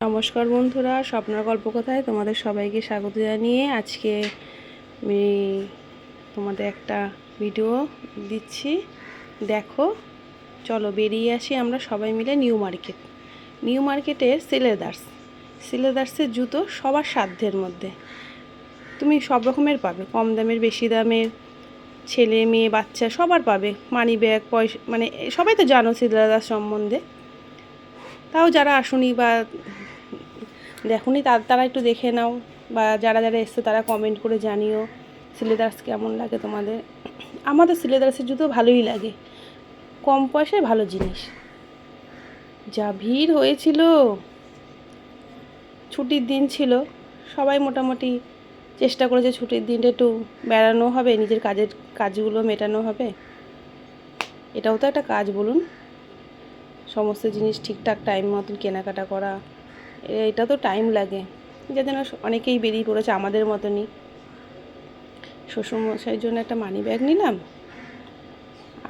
নমস্কার বন্ধুরা, স্বপ্নার গল্পকথায় তোমাদের সবাইকে স্বাগত জানিয়ে আজকে আমি তোমাদের একটা ভিডিও দিচ্ছি। দেখো, চলো বেরিয়ে আসি আমরা সবাই মিলে নিউ মার্কেটের সিলেদার্সের জুতো সবার সাধ্যের মধ্যে। তুমি সব রকমের পাবে, কম দামের, বেশি দামের, ছেলে মেয়ে বাচ্চা সবার পাবে। মানি ব্যাগ, পয়সা, মানে সবাই তো জানো সিলেদার্স সম্বন্ধে। তাও যারা আসুনি বা দেখুনি তারা একটু দেখে নাও, বা যারা যারা এসছো তারা কমেন্ট করে জানিও সিলেদার্স কেমন লাগে তোমাদের। আমাদের সিলেদার্সের জুতো ভালোই লাগে, কম পয়সায় ভালো জিনিস। যা ভিড় হয়েছিল, ছুটির দিন ছিল, সবাই মোটামুটি চেষ্টা করেছে ছুটির দিনটা একটু বেড়ানো হবে, নিজের কাজগুলো মেটানো হবে। এটাও তো একটা কাজ বলুন, সমস্ত জিনিস ঠিকঠাক টাইম মতন কেনাকাটা করা, এটা তো টাইম লাগে। যাদের অনেকেই বেরিয়ে পড়েছে আমাদের মতনই। শ্বশুরমশাইয়ের জন্য একটা মানি ব্যাগ নিলাম,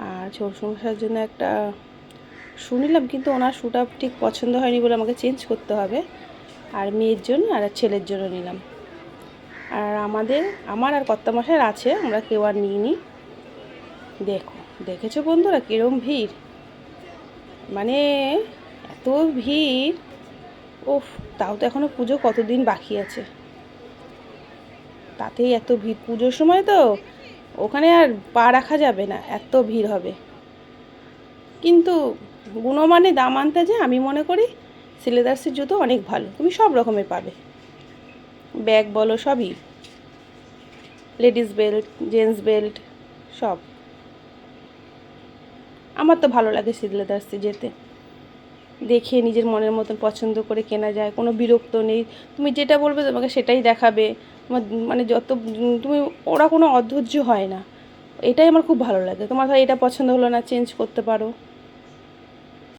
আর শ্বশুরমশাইয়ের জন্য একটা শু নিলাম, কিন্তু ওনার শুটা ঠিক পছন্দ হয়নি বলে আমাকে চেঞ্জ করতে হবে। আর মেয়ের জন্য আর ছেলের জন্য নিলাম। আর আমার আর কর্তামশাইয়ের আছে, আমরা কেউ আর নিইনি। দেখেছো বন্ধুরা কীরকম ভিড়, মানে এত ভিড়! ওফ, তাও তো এখনও পুজো কতদিন বাকি আছে, তাতেই এত ভিড়। পুজোর সময় তো ওখানে আর পা রাখা যাবে না, এত ভিড় হবে। কিন্তু গুণমানে দাম আনতে যে আমি মনে করি সিলেদার্সের জুতো অনেক ভালো। তুমি সব রকমের পাবে, ব্যাগ বলো, সবই, লেডিস বেল্ট, জেন্টস বেল্ট, সব। আমার তো ভালো লাগে সিলেদার্সে যেতে, দেখে নিজের মনের মতন পছন্দ করে কেনা যায়, কোনো বিরক্ত নেই। তুমি যেটা বলবে তোমাকে সেটাই দেখাবে। তোমার মানে তুমি, ওরা কোনো অধৈর্য হয় না। এটাই আমার খুব ভালো লাগে। তোমার ধর এটা পছন্দ হলো না, চেঞ্জ করতে পারো।